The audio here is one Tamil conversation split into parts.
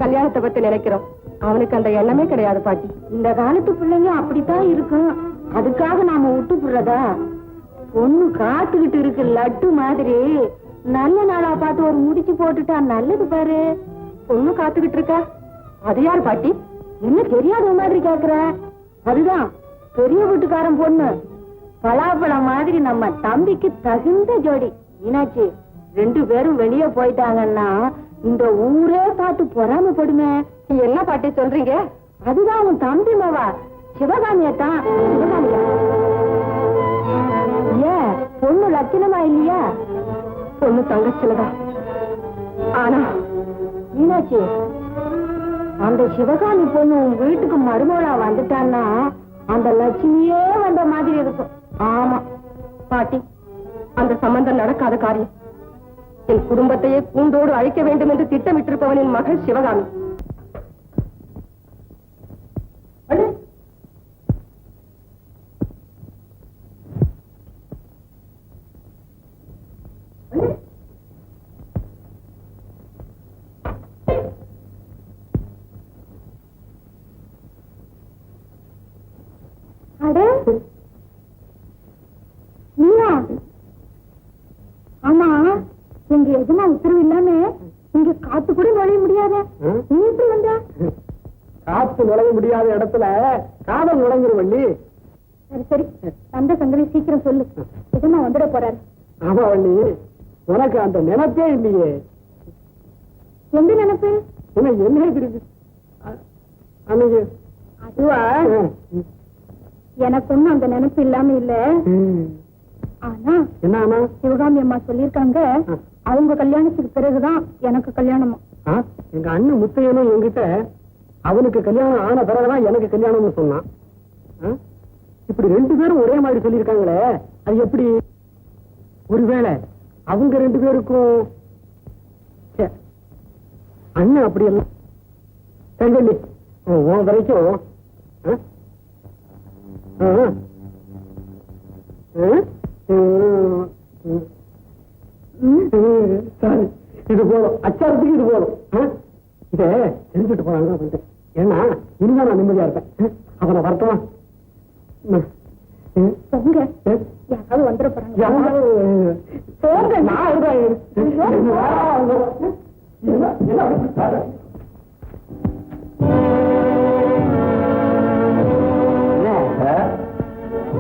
கல்யாணத்தை பத்தி நினைக்கிறோம். அவனுக்கு அந்த எண்ணமே கிடையாது பாட்டி. இந்த காலத்து பிள்ளைங்க அப்படித்தான் இருக்கும். அதுக்காக நாம விட்டு போடுறதா? பொண்ணு காத்துக்கிட்டு இருக்கு லட்டு மாதிரி. நல்ல நாளா பார்த்து ஒரு முடிச்சு போட்டுட்டா நல்லது பாரு. பொண்ணு காத்துக்கிட்டு இருக்கா? அது யார் பாட்டி? என்ன தெரியாத மாதிரி கேக்குற? அதுதான் பெரிய வீட்டுக்காரன் பொண்ணு. பலாப்பழம் மாதிரி நம்ம தம்பிக்கு தகுந்த ஜோடி. மீனாட்சி, 2 பேரும் வெளியே போயிட்டாங்கன்னா இந்த ஊரே பார்த்து பொறாமப்படுமே. என்ன பாட்டி சொல்றீங்க? அதுதான் உன் தம்பி மாவா சிவகாமியத்தான். சிவகாமியா? ஏன் பொண்ணு லட்சணமா இல்லையா? பொண்ணு தங்கச்சிலதான். ஆனா மீனாட்சி, அந்த சிவகாமி பொண்ணு உன் வீட்டுக்கு மருமகளா வந்துட்டான்னா அந்த லட்சுமியே வந்த மாதிரி இருக்கும். ஆமா பாட்டி, அந்த சம்பந்தம் நடக்காத காரியம். என் குடும்பத்தையே கூண்டோடு அழிக்க வேண்டும் என்று திட்டமிட்டிருப்பவனின் மகள் சிவகாமி. ஆமா, எங்க எதுனா உத்தரவு இல்லாம இங்க காத்து கூட நுழைய முடியாத. நீ எப்படி வந்த? காத்து நுழைய முடியாத இடத்துல காதல் நுழைஞ்சிரும் வள்ளி. சரி சரி, அந்த சங்கதி சீக்கிரம் சொல்லு. எதுனா வந்துட போறாரு. ஆமா வள்ளி, உனக்கு அந்த நினைப்பே இல்லையே. எந்த நினைப்பு? என்ன இருக்கு? அன்னைக்கு அதுவா, எனக்கு ஒண்ணும் அந்த நினைப்பு இல்லாம இல்ல. ஆனா என்ன சிவகாமி அம்மா சொல்லிருக்காங்க, அவங்க கல்யாணத்துக்கு பிறகுதான் எனக்கு கல்யாணமா. எங்க அண்ணன் முத்தையனும் என்கிட்ட அவனுக்கு கல்யாணம் ஆன பிறகுதான் எனக்கு கல்யாணம்னு சொன்னான். இப்படி 2 பேரும் ஒரே மாதிரி சொல்லியிருக்காங்களே, அது எப்படி? ஒருவேளை அவங்க 2 பேருக்கும் அண்ணன் அப்படி எல்லாம் கல்வெள்ளி உன் வரைக்கும் சரி, இது போதும். அச்சாரத்துக்கு இது போதும். இத தெரிஞ்சுட்டு போறாங்க. ஏன்னா இனிதான் நான் நிம்மதியா இருப்பேன். அவனை வரட்டும். யாராவது வந்துட போறாங்க.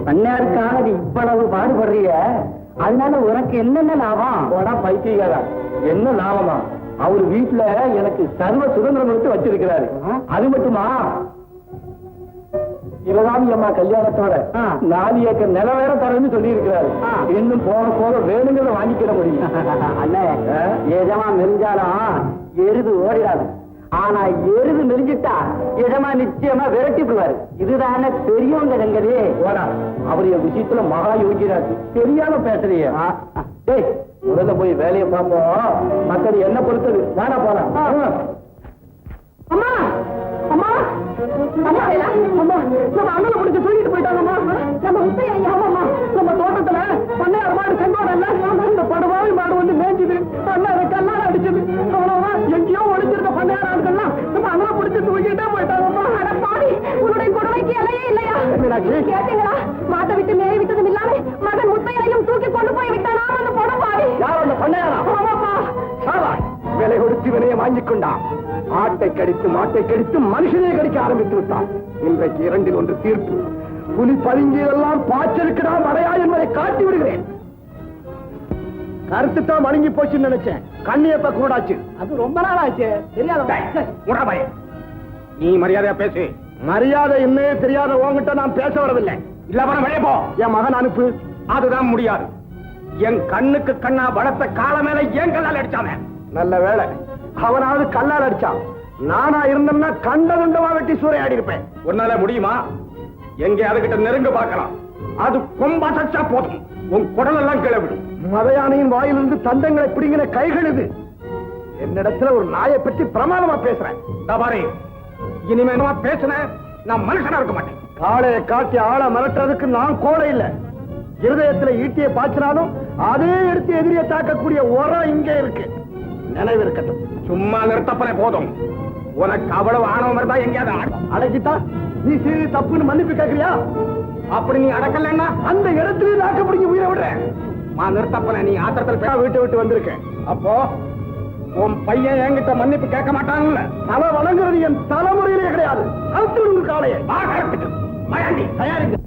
பண்ணாருக்காக நீ இவ்வளவு பாடுபடுறிய, அதனால உனக்கு என்னென்ன லாபம்? பைத்தியக்காரா, என்ன லாபமா? அவர் வீட்டுல எனக்கு சர்வ சுதந்திரம் எடுத்து வச்சிருக்கிறாரு. அது மட்டுமா, சிவகாமி அம்மா கல்யாணத்தோட 4 ஏக்கர் நில வேற தரேன்னு சொல்லி இருக்கிறாரு. இன்னும் போக போக வேணுங்கிறத வாங்கிக்கிட முடியும். அண்ணே, எஜமா மெரிஞ்சாலும் எருது ஓடிடாது. ஆனா எருது மெரிஞ்சிட்டா எஜமா நிச்சயமா விரட்டி விடுவாரு. இதுதானே பெரியவங்க சங்கதி. அவருடைய விஷயத்துல மகா யோகிராது. தெரியாம பேசுறிய. முதல்ல போய் வேலையை பார்ப்போம். மற்றது என்ன பொறுத்தது வேணா போலாம். அம்மா அம்மா அம்மா அம்மா, நம்ம அண்ணனை முடிச்சு தூக்கிட்டு போயிட்டாங்கம்மா. நம்ம முத்தையா? ஆமாம்மா, நம்ம தோட்டத்துல பண்ணையார் மாடு செங்கோடல்ல, இந்த படுவாய் மாடு வந்து மேய்ஞ்சுது. அண்ணா அதை கல்லால அடிச்சது. அவ்வளவுதான், எங்கேயோ ஒளிஞ்சிருந்த பண்ணையார் ஆட்கள்லாம் நம்ம அண்ணனை முடிச்சு தூக்கிட்டே போயிட்டாங்கம்மா. அட பாவி, உன்னுடைய கொடுமைக்கு எல்லையே இல்லையா? கேட்டீங்களா? மாட்டை விட்டு மேய விட்டதும் இல்லாம மகன் முத்தையனையும் தூக்கி கொண்டு போய் விட்டானா அந்த படுவாய்? யார் அந்த பண்ணையாரா? ஆமாப்பா. விலை கொடுத்து விலையை வாங்கிக் கொண்டான். ஆட்டை கடித்து மாட்டை கடித்து மனுஷனே கடிக்க ஆரம்பித்து விட்டான். இன்றைக்கு 2இல் 1 தீர்ப்பு. புலி பதுங்கியதெல்லாம் பாய்ச்சலுக்குடா மடையா என்பதை காட்டி விடுகிறேன். கருத்து தான் மழுங்கி போச்சுன்னு நினைச்சேன். கண்ணியப்ப கூடாச்சு. அது ரொம்ப நாள் ஆச்சு. தெரியாத நீ மரியாதையா பேசு. மரியாதை என்னே தெரியாத உன்கிட்ட நான் பேச வரவில்லை. இல்ல வர வெளியே போ. என் மகன் அனுப்பு. அதுதான் முடியாது. என் கண்ணுக்கு கண்ணா பலத்த கால மேல ஏன் கல்லால் அடிச்சானே? நல்ல வேலை, அவனாவது கல்லால் அடிச்சான். நானா இருந்தேன்னா கண்ட கண்டமா வெட்டி சூறையாடி இருப்பேன். உன்னால முடியுமா? எங்கே அதுகிட்ட நெருங்க பார்க்கலாம். அது கொம்பா சச்சா போதும், உன் குடல் எல்லாம் கிளவிடும். மதையானையின் வாயிலிருந்து தந்தங்களை பிடிங்கிற கைகள் இது. என்னிடத்துல ஒரு நாயை பற்றி பிரமாணமா பேசுறேன். பாரு, இனிமே பேசுன நான் மனுஷனா இருக்க மாட்டேன். காளையை காட்டி ஆளை மிரட்டுறதுக்கு நான் கோழை இல்ல. இருதயத்துல ஈட்டியை பாய்ச்சினாலும் அதே எடுத்து எதிரியை தாக்கக்கூடிய உரம் இங்கே இருக்கு. நினைவு இருக்கட்டும். சும்மா நிறுத்தப்பனே போதும். உனக்கு அவ்வளவு ஆணவம் இருந்தா எங்கேயாவது அடக்கிட்டா நீ செய்து தப்புன்னு மன்னிப்பு கேட்கறியா? அப்படி நீ அடக்கலன்னா அந்த இடத்துல நாக்க பிடிங்க உயிரை விடுறேன். நிறுத்தப்பன நீ ஆத்திரத்தில் வீட்டு விட்டு வந்திருக்க. அப்போ உன் பையன் என்கிட்ட மன்னிப்பு கேட்க மாட்டாங்கல்ல? தலை வணங்குறது என் தலைமுறையிலே கிடையாது. அவுத்து காலையை தயாரிங்க.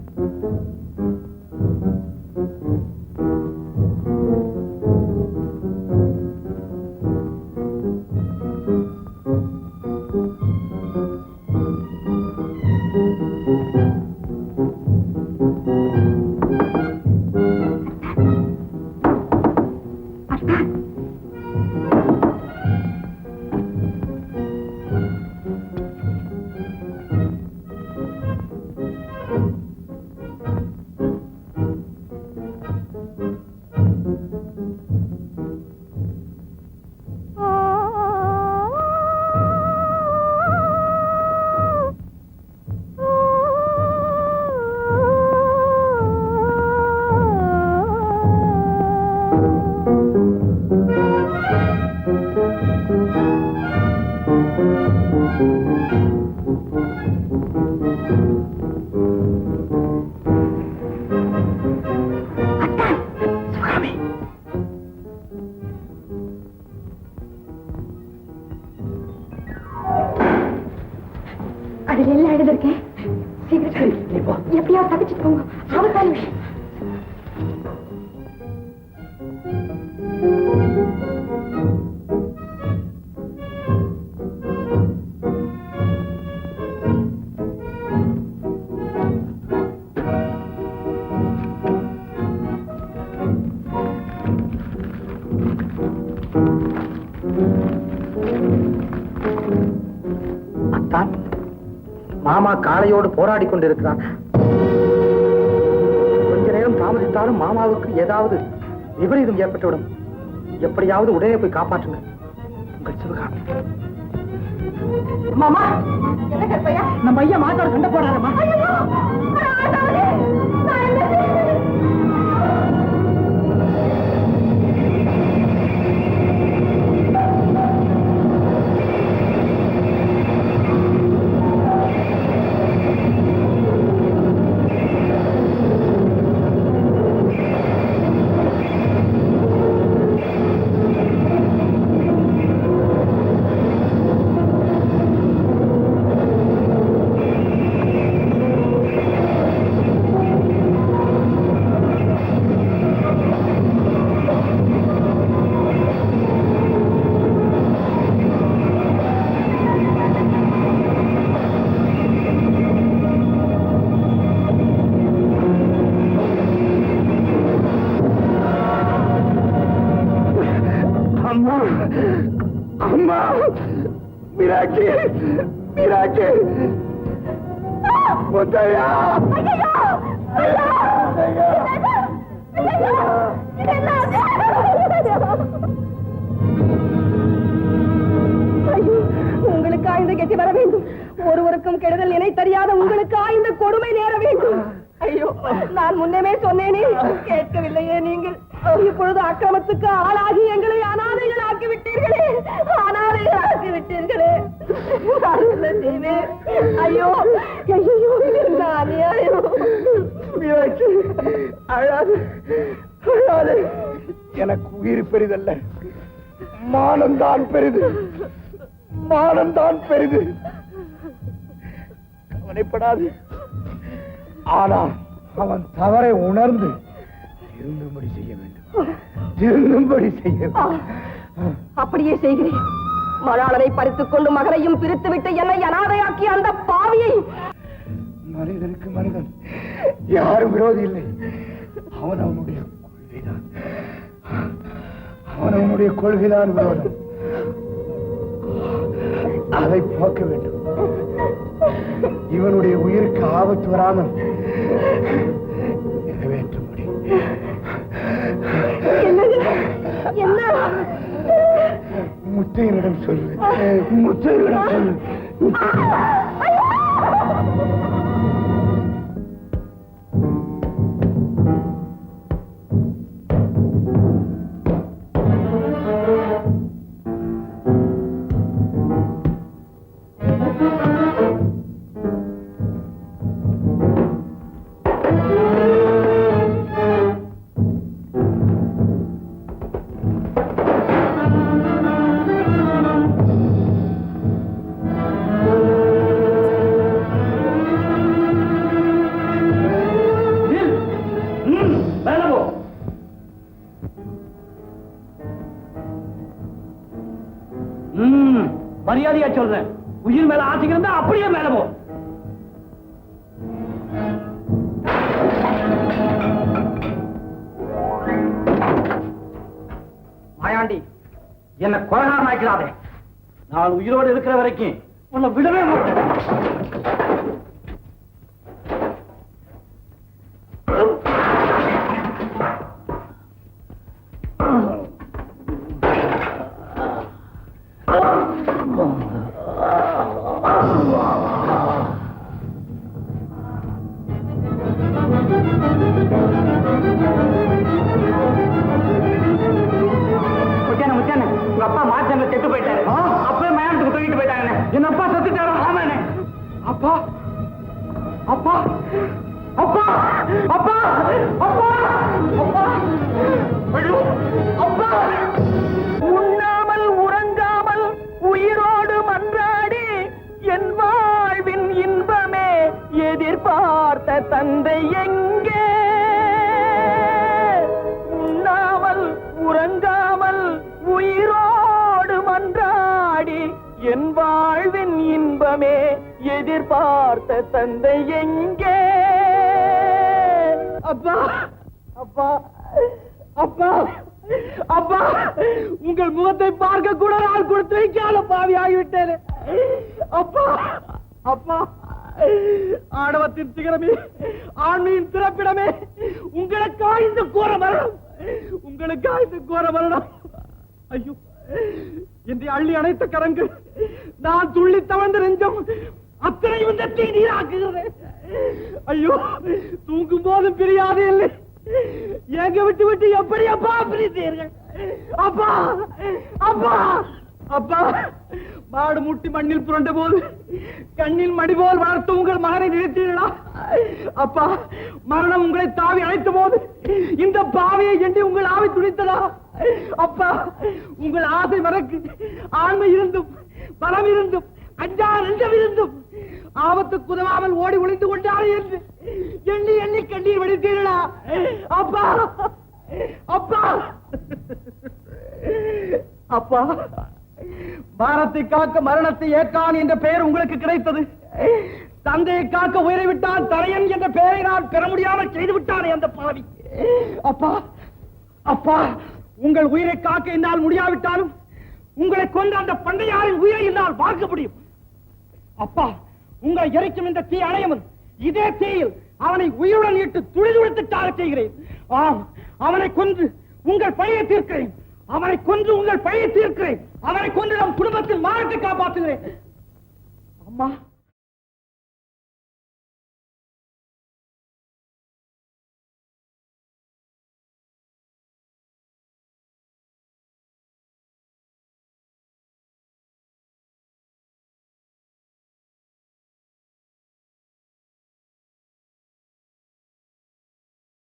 அதுல எல்லாம் எழுதிருக்கேன். சீக்கிரம் எப்படியாவது தப்பிச்சுட்டு போங்க. ஆபத்தான விஷயம். மாமா காளையோடு போராடி கொண்டிருக்கிறார். கொஞ்ச நேரம் தாமதித்தாலும் மாமாவுக்கு ஏதாவது விபரீதம் ஏற்பட்டுவிடும். எப்படியாவது உடனே போய் காப்பாற்றுங்க. உங்கள் சிவகாமி. மாமா என்ன கற்பையா? நம்ம ஐயா மாட்டோட சண்டை போறாரம்மா. அம்மா மீனாட்சி, மீனாட்சி, முத்தையா, உங்களுக்கு ஆய்ந்த கெட்டி வர வேண்டும். ஒருவருக்கும் கெடுதல் நினை தெரியாத உங்களுக்கு ஆய்ந்த கொடுமை நேர வேண்டும். ஐயோ, நான் முன்னமே சொன்னேனே, கேட்கவில்லையே நீங்கள். இப்பொழுது அக்கிரமத்துக்கு ஆளாகி எங்களை அனாதைகள் ஆக்கிவிட்டீர்களே, அனாதைகள் ஆக்கிவிட்டீர்களே. ஐயோ ஐயோ, இந்த அநியாயம். மீனாட்சி, அழாது அழாது. எனக்கு உயிர் பெரிதல்ல, மானம்தான் பெரிது, மானம்தான் பெரிது. கவலைப்படாது. ஆனா அவன் தவறை உணர்ந்து திருந்தும்படி செய்ய வேண்டும், திருந்தும்படி செய்ய வேண்டும். அப்படியே செய்கிறேன். மணாளனை பறித்துக் கொண்டு மகளையும் பிரித்துவிட்டு என்னை அனாதையாக்கி அந்த பாவியை. மனிதனுக்கு மனிதன் யாரும் விரோதி இல்லை. அவன் அவனுடைய கொள்கைதான், அவன் அவனுடைய கொள்கைதான் விரோதம். அதை போக்க வேண்டும். இவனுடைய உயிருக்கு ஆபத்து வராமல் நிறைவேற்றும்படி. என்ன முத்தையனிடம் சொல்லு, முத்தையனிடம் சொல்லு. மரியாதையா சொல்றேன், உயிர் மேல ஆசைக்கு இருந்தா அப்படியே மேல போ. மாயாண்டி, என்ன கொலைகாரன் ஆக்கிறாதே. நான் உயிரோடு இருக்கிற வரைக்கும் உன்னை விடவே மாட்டேன். உங்க அப்பா மாற்றங்களை செத்து போயிட்டாரு. அப்பவே மயானத்துக்கு தூக்கிட்டு போயிட்டாங்க. என் அப்பா செத்துட்டாரு. ஆமாண்ணே. அப்பா அப்பா அப்பா அப்பா அப்பா அப்பா ஐயோ அப்பா. உண்ணாமல் உறங்காமல் உயிரோடு மன்றாடி என் வாழ்வின் இன்பமே எதிர்பார்த்த தந்தை எங்கே? உண்ணாமல் உறங்காமல் உயிரோடு மன்றாடி என் வாழ்வின் இன்பமே எதிர்பார்த்த தந்தை எங்கே? அப்பா அப்பா அப்பா அப்பா, உங்கள் முகத்தை பார்க்க கூட நான் கொடுத்து வைக்காத பாவி ஆகிவிட்டேன். அப்பா அப்பா, ஆணவத்தின் சிகரமே, ஆண்மையின் பிறப்பிடமே, உங்களுக்கு ஆய்ந்து கூற மரணம், உங்களுக்கு ஆய்ந்து கூற மரணம். ஐயோ, இன்றைய அள்ளி அணைத்த கரங்கள், நான் துள்ளி தவழ்ந்த நெஞ்சம் அத்தனை விதத்தை நீராக்குகிறது. ஐயோ, தூங்கும் போது பிரியாதே இல்லை, எங்க விட்டு விட்டு எப்படி அப்பா பிரித்தீர்கள்? அப்பா அப்பா அப்பா, மாடு முட்டி மண்ணில் புரண்ட போது கண்ணில் மடி போல் வளர்த்து உங்கள் மகனை நிறுத்தீர்களா? அப்பா, மரணம் உங்களை தாவி அழைத்த போது இந்த பாவியை எண்ணி உங்கள் ஆவி துடித்ததா? அப்பா, உங்கள் ஆசை மறக்கு ஆண்மை இருந்தும் பலம் இருந்தும் அஞ்சா நெஞ்சம் இருந்தும் ஆபத்துக்கு உதவாமல் ஓடி ஒளிந்து கொண்டாரே என்று எண்ணி எண்ணி கண்ணீர் வடித்தீர்களா? அப்பா அப்பா அப்பா, பாரத்தை காக்க மரணத்தை ஏற்கான் என்ற பெயர் உங்களுக்கு கிடைத்தது. தந்தையை காக்க உயிரை விட்டால் தரையன் என்ற பெயரை நான் பெற முடியாமல் செய்து விட்டானே அந்த பாவி. அப்பா அப்பா, உங்கள் உயிரை காக்க என்னால் முடியாவிட்டாலும் உங்களை கொண்ட அந்த பண்டையாரின் உயிரை என்னால் பார்க்க முடியும். அப்பா, உங்களை எரிக்கும் இந்த தீ அணையவன் இதே தீயில் அவனை உயிருடன் இட்டு துளிதுளித்துட்டாக செய்கிறேன். ஆம், அவனை கொன்று உங்கள் பழியை தீர்க்கிறேன். அவனை கொன்று உங்கள் பழியை தீர்க்கிறேன். அவனை கொன்று நம் குடும்பத்தில் மானத்தை காப்பாற்றுகிறேன். அம்மா.